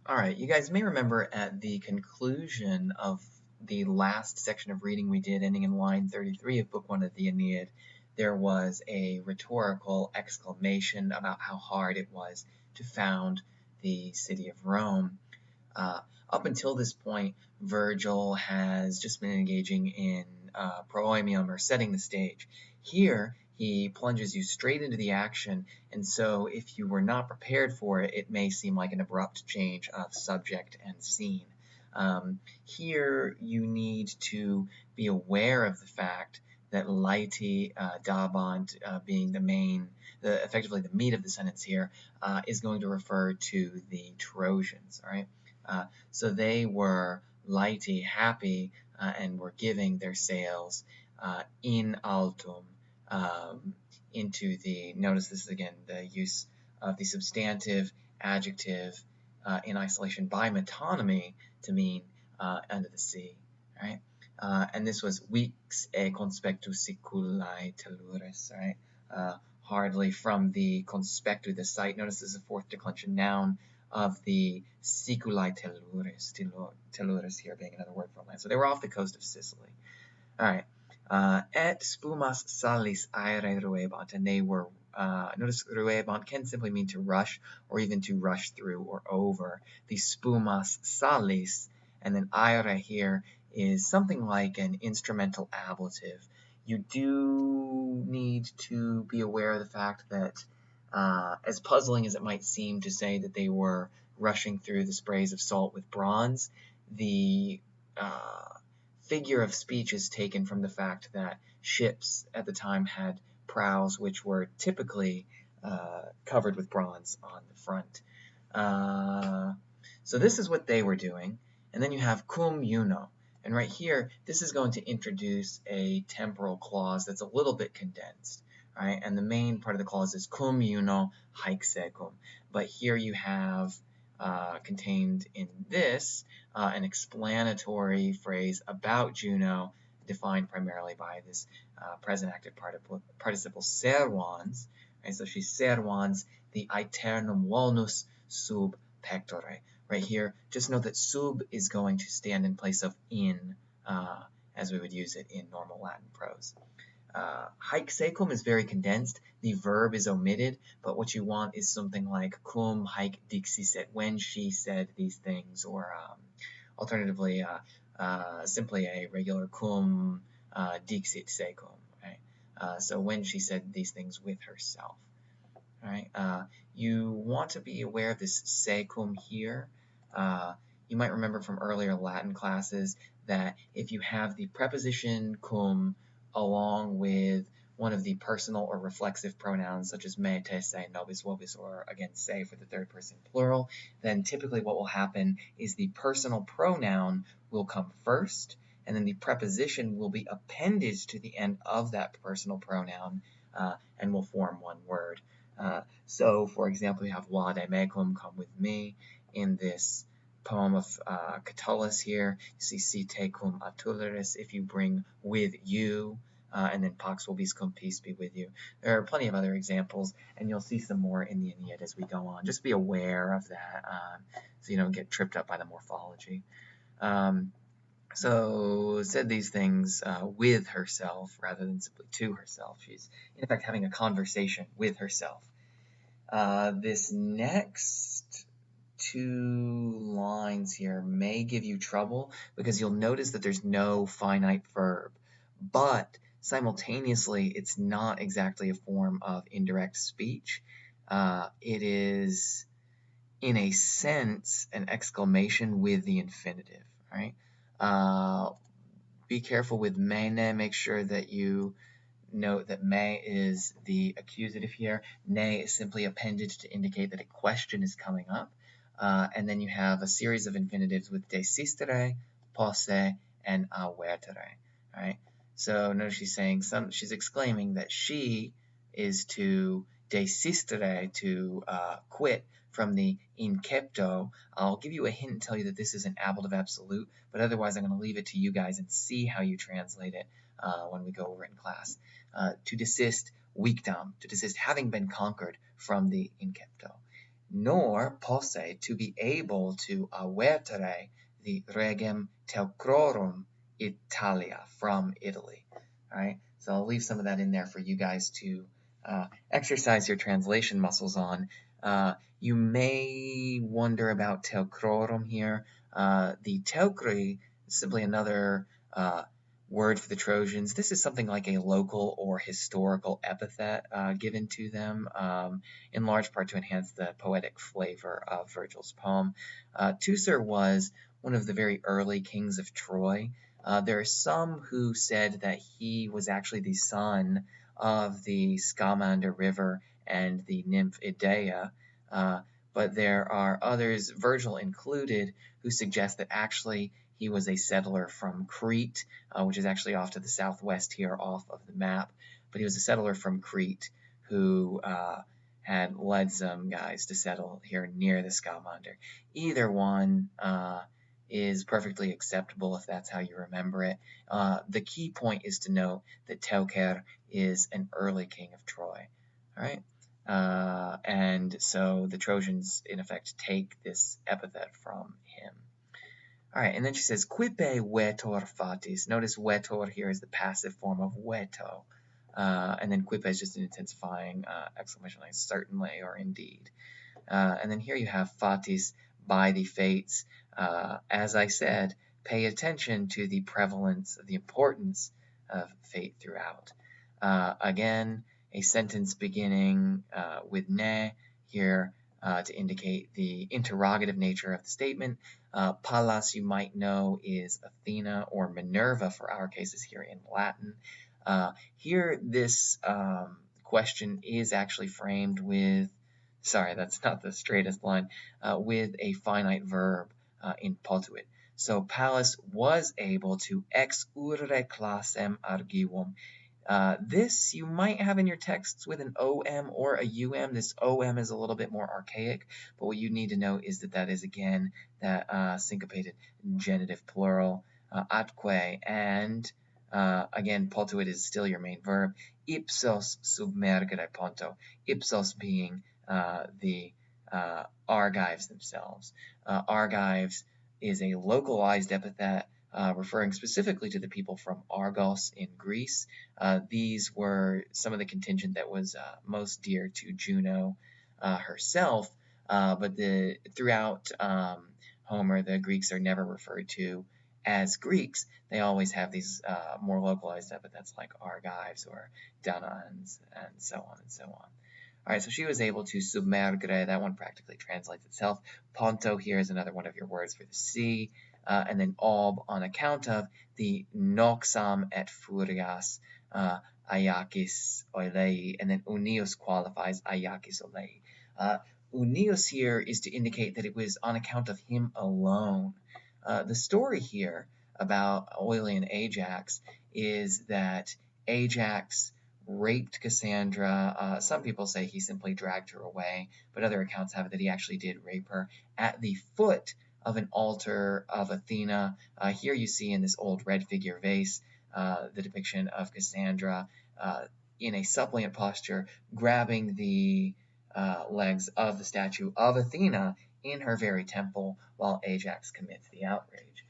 All right, you guys may remember at the conclusion of the last section of reading we did, ending in line 33 of Book 1 of the Aeneid, there was a rhetorical exclamation about how hard it was to found the city of Rome. Up until this point, Virgil has just been engaging in proemium, or setting the stage. Here, he plunges you straight into the action, and so if you were not prepared for it, it may seem like an abrupt change of subject and scene. Here, you need to be aware of the fact that Laeti Dabant, being effectively the meat of the sentence here, is going to refer to the Trojans. All right. So they were Laeti, happy, and were giving their sails in altum, into the, notice this is again the use of the substantive adjective in isolation by metonymy to mean under the sea, right? And this was weeks e conspectu siculae tellures, right? Hardly from the conspectu, the site. Notice this is a fourth declension noun of the siculae tellures, tellures here being another word for land. So they were off the coast of Sicily. All right. Et spumas salis aere ruebant, and they were, notice ruebant can simply mean to rush or even to rush through or over. The spumas salis, and then aere here is something like an instrumental ablative. You do need to be aware of the fact that, as puzzling as it might seem to say that they were rushing through the sprays of salt with bronze, the figure of speech is taken from the fact that ships at the time had prows which were typically covered with bronze on the front. So this is what they were doing. And then you have cum uno. And right here, this is going to introduce a temporal clause that's a little bit condensed. Right? And the main part of the clause is cum uno haec secum. But here you have contained in this an explanatory phrase about Juno, defined primarily by this present active participle servans. Right? So she servans the aeternum volnus sub pectore. Right here, just note that sub is going to stand in place of in, as we would use it in normal Latin prose. Haec secum is very condensed. The verb is omitted, but what you want is something like cum haec dixisset, when she said these things, or alternatively, simply a regular cum dixit secum. Right? So when she said these things with herself. Right? You want to be aware of this secum here. You might remember from earlier Latin classes that if you have the preposition cum along with one of the personal or reflexive pronouns such as me, te, se, nobis, vobis, or again se for the third person plural, then typically what will happen is the personal pronoun will come first, and then the preposition will be appended to the end of that personal pronoun and will form one word. So, for example, you have vade mecum, come with me, in this poem of Catullus here. You see, si te cum atuleris, if you bring with you, and then pax vobis cum, peace be with you. There are plenty of other examples, and you'll see some more in the Aeneid as we go on. Just be aware of that, so you don't get tripped up by the morphology. So said these things with herself rather than simply to herself. She's, in fact, having a conversation with herself. This next two lines here may give you trouble because you'll notice that there's no finite verb, but simultaneously it's not exactly a form of indirect speech. It is, in a sense, an exclamation with the infinitive, right? Be careful with mene. Make sure that you note that me is the accusative here. Ne is simply appended to indicate that a question is coming up. And then you have a series of infinitives with desistere, posse, and avertere. Right? So notice she's exclaiming that she is to desistere, to quit from the incepto. I'll give you a hint and tell you that this is an ablative absolute, but otherwise I'm going to leave it to you guys and see how you translate it when we go over it in class. To desist, victam, to desist having been conquered from the incepto. nor posse to be able to avertere the regem teucrorum Italia from Italy. All right, so I'll leave some of that in there for you guys to exercise your translation muscles on. You may wonder about teucrorum here. The teucri is simply another word for the Trojans. This is something like a local or historical epithet given to them, in large part to enhance the poetic flavor of Virgil's poem. Teucer was one of the very early kings of Troy. There are some who said that he was actually the son of the Scamander River and the nymph Idea, but there are others, Virgil included, who suggest that actually he was a settler from Crete, which is actually off to the southwest here off of the map. But he was a settler from Crete who had led some guys to settle here near the Scamander. Either one is perfectly acceptable if that's how you remember it. The key point is to note that Teucer is an early king of Troy. All right. And so the Trojans, in effect, take this epithet from him. All right, and then she says, quipe vetor fatis. Notice vetor here is the passive form of veto. And then quipe is just an intensifying exclamation like certainly or indeed. And then here you have fatis, by the fates. As I said, pay attention to the prevalence, the importance of fate throughout. Again, a sentence beginning with ne here to indicate the interrogative nature of the statement. Pallas, you might know, is Athena or Minerva for our cases here in Latin. Here, this question is actually framed with, sorry, that's not the straightest line, with a finite verb in potuit. So Pallas was able to ex urre classem argivum. This you might have in your texts with an OM or a UM. This OM is a little bit more archaic, but what you need to know is that that is, again, that syncopated genitive plural, atque, and again, potuit is still your main verb. Ipsos submergere ponto. Ipsos being the Argives themselves. Argives is a localized epithet referring specifically to the people from Argos in Greece. These were some of the contingent that was most dear to Juno herself, but throughout Homer, the Greeks are never referred to as Greeks. They always have these more localized epithets like Argives or Danans and so on and so on. All right, so she was able to submergere. That one practically translates itself. Ponto here is another one of your words for the sea. And then ob on account of the noxam et furias ayakis oilei. And then unius qualifies ayakis oilei. Unius here is to indicate that it was on account of him alone. The story here about Oilean Ajax is that Ajax raped Cassandra. Some people say he simply dragged her away, but other accounts have it that he actually did rape her at the foot of an altar of Athena. Here you see in this old red figure vase the depiction of Cassandra in a suppliant posture, grabbing the legs of the statue of Athena in her very temple while Ajax commits the outrage.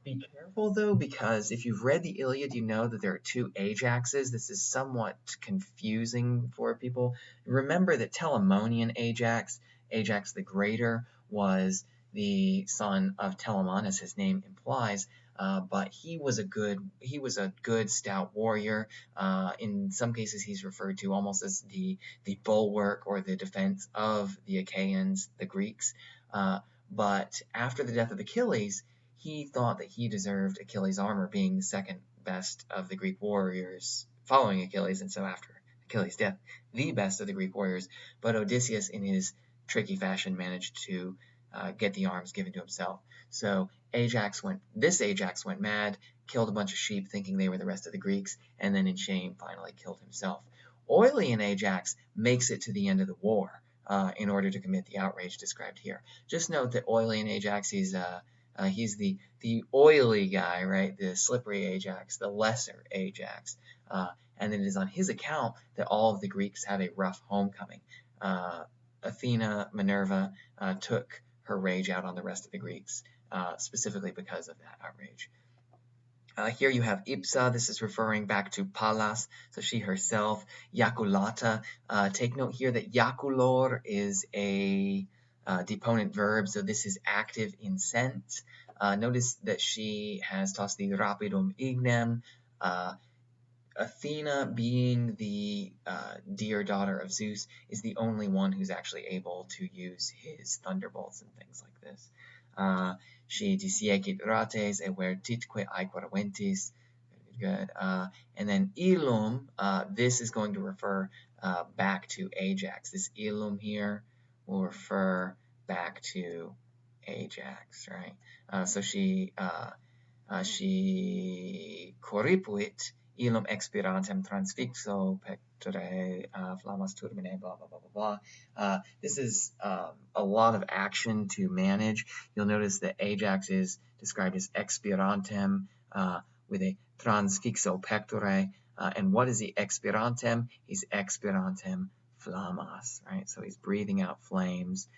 Be careful, though, because if you've read the Iliad, you know that there are two Ajaxes. This is somewhat confusing for people. Remember that Telamonian Ajax, Ajax the Greater, was the son of Telamon, as his name implies, but he was a good stout warrior. In some cases, he's referred to almost as the bulwark or the defense of the Achaeans, the Greeks. But after the death of Achilles, he thought that he deserved Achilles' armor, being the second best of the Greek warriors following Achilles, and so after Achilles' death, the best of the Greek warriors. But Odysseus, in his tricky fashion, managed to get the arms given to himself. So this Ajax went mad, killed a bunch of sheep thinking they were the rest of the Greeks, and then in shame finally killed himself. Oilean Ajax makes it to the end of the war in order to commit the outrage described here. Just note that Oilean Ajax, he's the oily guy, right? The slippery Ajax, the lesser Ajax. And it is on his account that all of the Greeks have a rough homecoming. Athena, Minerva, took her rage out on the rest of the Greeks, specifically because of that outrage. Here you have ipsa. This is referring back to Pallas, so she herself. Yakulata. Take note here that yakulor is a deponent verb, so this is active in sense. Notice that she has tossed the rapidum ignem. Athena, being the dear daughter of Zeus, is the only one who's actually able to use his thunderbolts and things like this. She disiecit rates evertitque aequaraventis. Good. And then ilum, this is going to refer back to Ajax. This ilum here will refer back to Ajax, right? So she corripuit ilum expirantem transfixo pectore flammas turbine, blah, blah, blah, blah, blah. This is a lot of action to manage. You'll notice that Ajax is described as expirantem with a transfixo pectore. And what is the expirantem? He's expirantem flammas, right? So he's breathing out flames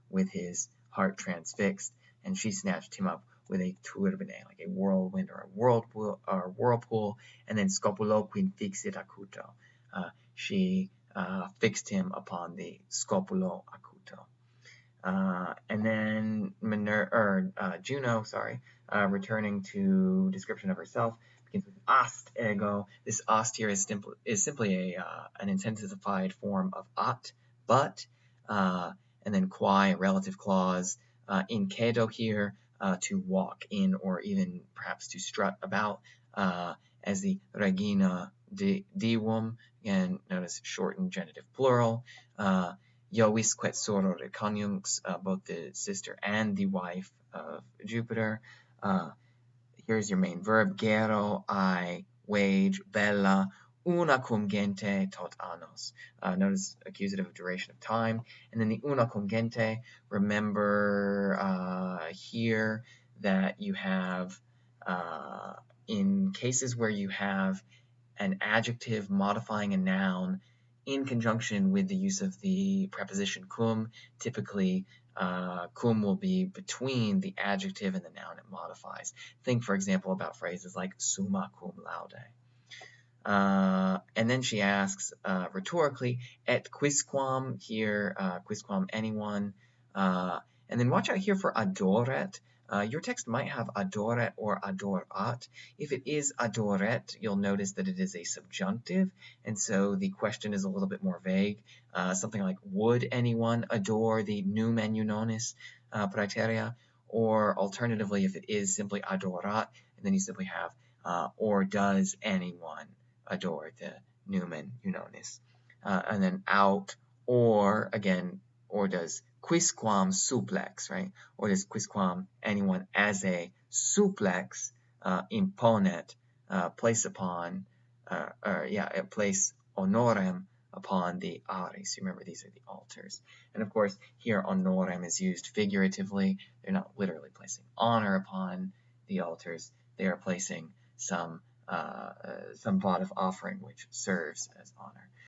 with his heart transfixed. And she snatched him up with a turbine, like a whirlwind or a whirlpool, and then scopulo quin fixit acuto. She fixed him upon the scopulo acuto. And then Juno, returning to description of herself, begins with ast ego. This ast here is simply an intensified form of at, but, and then quae, a relative clause. In cedo here, to walk in or even perhaps to strut about, as the regina divum, and notice shortened genitive plural. Jovis quet sorore conjunx, both the sister and the wife of Jupiter. Here's your main verb, gero, I, wage, bella, una cum gente tot annos. Notice accusative of duration of time. And then the una cum gente, remember here that you have, in cases where you have an adjective modifying a noun in conjunction with the use of the preposition cum, typically cum will be between the adjective and the noun it modifies. Think, for example, about phrases like summa cum laude. And then she asks rhetorically, et quisquam, here, quisquam, anyone. And then watch out here for adoret. Your text might have adoret or adorat. If it is adoret, you'll notice that it is a subjunctive, and so the question is a little bit more vague. Something like, would anyone adore the numen unonis praeterea? Or alternatively, if it is simply adorat, and then you simply have, or does anyone adore the numen unonis? And then out, or, again, or does quisquam suplex, right? Or does quisquam, anyone, as a suplex, imponet, place upon, place honorem upon the ares. Remember, these are the altars. And of course, here honorem is used figuratively. They're not literally placing honor upon the altars. They are placing some votive offering which serves as honor.